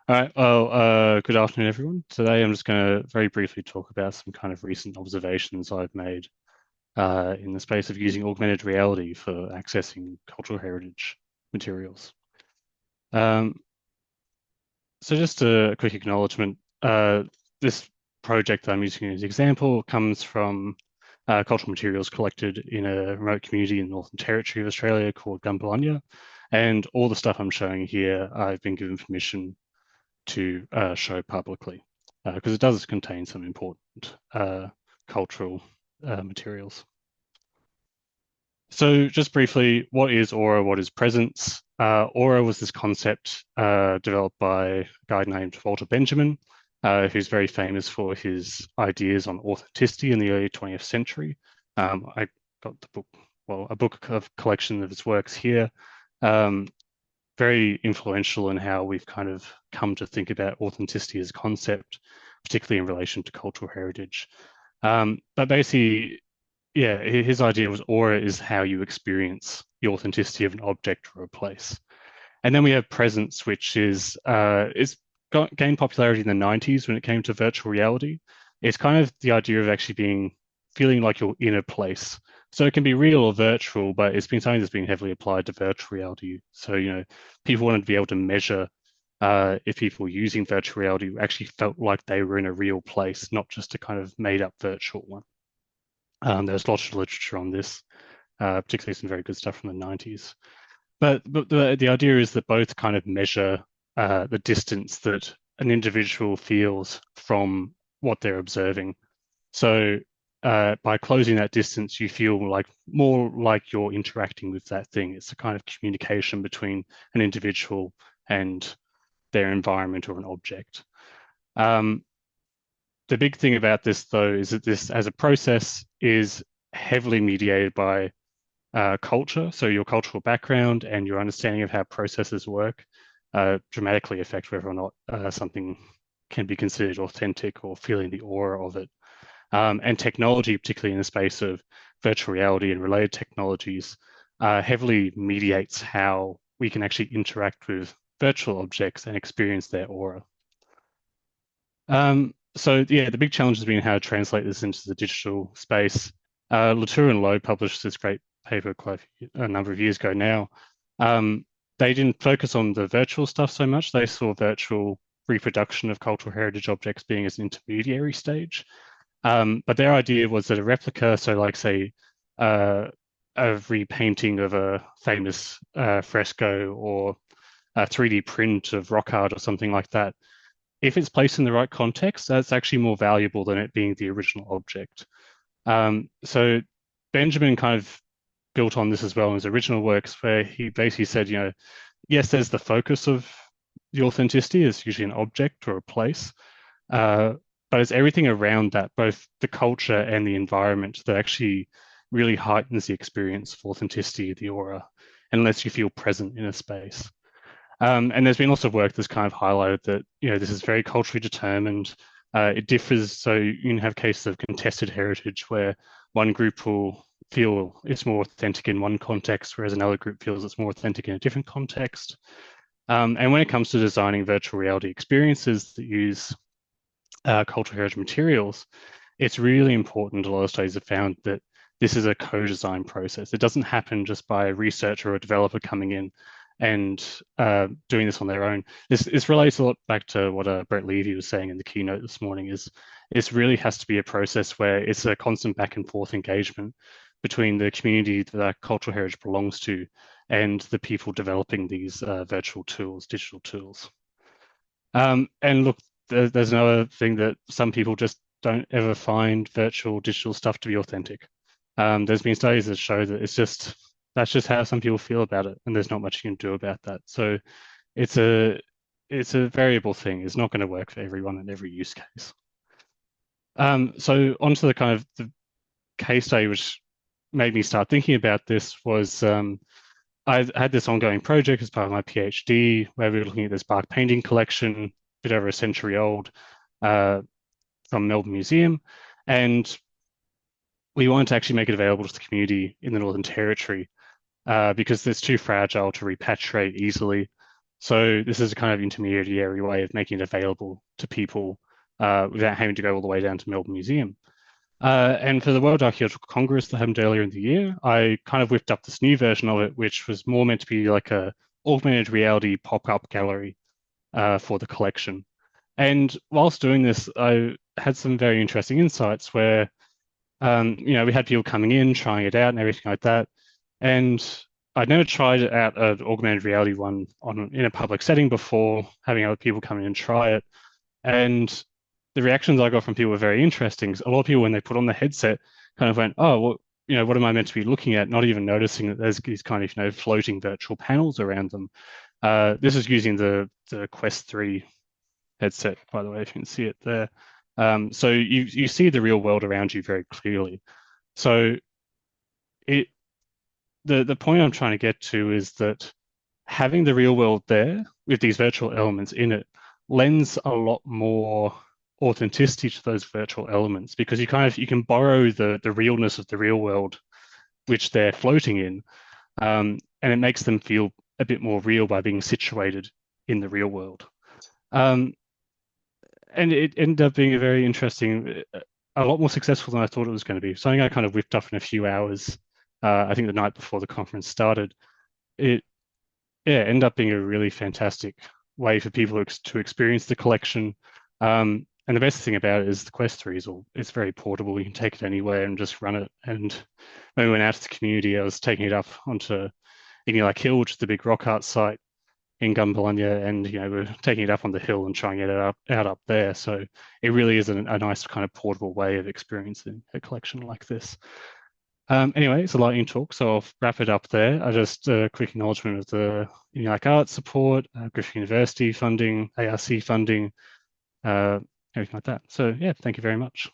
All right. Well, good afternoon, everyone. Today, I'm just going to very briefly talk about some kind of recent observations I've made in the space of using augmented reality for accessing cultural heritage materials. Um, so just a quick acknowledgement. This project that I'm using as an example comes from cultural materials collected in a remote community in the Northern Territory of Australia called Millennia. And all the stuff I'm showing here, I've been given permission to show publicly because it does contain some important cultural materials. So just briefly, what is aura? What is presence? Aura was this concept developed by a guy named Walter Benjamin, who's very famous for his ideas on authenticity in the early 20th century. I got the book, well, a book of collection of his works here. Um, Very influential in how we've kind of come to think about authenticity as a concept, particularly in relation to cultural heritage. But basically, yeah, his idea was aura is how you experience the authenticity of an object or a place. And then we have presence, which is gained popularity in the 90s when it came to virtual reality. It's kind of the idea of actually feeling like you're in a place. So it can be real or virtual, but it's been something that's been heavily applied to virtual reality. So, people wanted to be able to measure if people using virtual reality actually felt like they were in a real place, not just a kind of made up virtual one. There's lots of literature on this, particularly some very good stuff from the 90s. But the idea is that both kind of measure the distance that an individual feels from what they're observing. So by closing that distance, you feel like more like you're interacting with that thing. It's a kind of communication between an individual and their environment or an object. Um, the big thing about this, though, is that this, as a process, is heavily mediated by culture. So your cultural background and your understanding of how processes work dramatically affect whether or not something can be considered authentic or feeling the aura of it. And technology, particularly in the space of virtual reality and related technologies, heavily mediates how we can actually interact with virtual objects and experience their aura. So yeah, the big challenge has been how to translate this into the digital space. Latour and Lowe published this great paper quite a number of years ago now. They didn't focus on the virtual stuff so much. They saw virtual reproduction of cultural heritage objects being as an intermediary stage. But their idea was that a replica, so like say a repainting of a famous fresco or a 3D print of rock art or something like that, if it's placed in the right context, that's actually more valuable than it being the original object. So Benjamin kind of built on this as well in his original works, where he basically said, yes, there's the focus of the authenticity is usually an object or a place, uh, but it's everything around that, both the culture and the environment, that actually really heightens the experience of authenticity, the aura, and lets you feel present in a space. And there's been also work that's kind of highlighted that, this is very culturally determined. It differs. So you can have cases of contested heritage where one group will feel it's more authentic in one context, whereas another group feels it's more authentic in a different context. And when it comes to designing virtual reality experiences that use cultural heritage materials, it's really important. A lot of studies have found that this is a co-design process. It doesn't happen just by a researcher or a developer coming in and doing this on their own. This relates a lot back to what Brett Levy was saying in the keynote this morning. Is this really has to be a process where it's a constant back and forth engagement between the community that our cultural heritage belongs to and the people developing these virtual tools, digital tools. And look, there's another thing that some people just don't ever find virtual digital stuff to be authentic. There's been studies that show that that's just how some people feel about it, and there's not much you can do about that. So it's a it's a variable thing. It's not going to work for everyone in every use case. So onto the kind of the case study, which made me start thinking about this was I had this ongoing project as part of my PhD where we were looking at this bark painting collection, a bit over a century old, from Melbourne Museum, and we wanted to actually make it available to the community in the Northern Territory because it's too fragile to repatriate easily. So this is a kind of intermediary way of making it available to people without having to go all the way down to Melbourne Museum. And for the World Archaeological Congress that happened earlier in the year, I kind of whipped up this new version of it, which was more meant to be like a augmented reality pop-up gallery for the collection. And whilst doing this, I had some very interesting insights where, we had people coming in, trying it out and everything like that. And I'd never tried out an augmented reality one in a public setting before, having other people come in and try it. And the reactions I got from people were very interesting. A lot of people, when they put on the headset, kind of went, "Oh, well, what am I meant to be looking at?" Not even noticing that there's these kind of, floating virtual panels around them. This is using the Quest 3 headset, by the way, if you can see it there. So you see the real world around you very clearly. So it the point I'm trying to get to is that having the real world there with these virtual elements in it lends a lot more authenticity to those virtual elements, because you can borrow the realness of the real world which they're floating in, and it makes them feel a bit more real by being situated in the real world. And it ended up being a very interesting, a lot more successful than I thought it was going to be. Something I kind of whipped up in a few hours, I think the night before the conference started. It ended up being a really fantastic way for people to experience the collection. And the best thing about it is the Quest 3 it's very portable. You can take it anywhere and just run it. And when we went out to the community, I was taking it up onto Inilac Hill, which is the big rock art site in Millennia, and we're taking it up on the hill and trying it out up there. So it really is a nice kind of portable way of experiencing a collection like this. Anyway, it's a lightning talk, so I'll wrap it up there. I just a quick acknowledgement of the Inilac Arts support, Griffith University funding, ARC funding, everything like that. So yeah, thank you very much.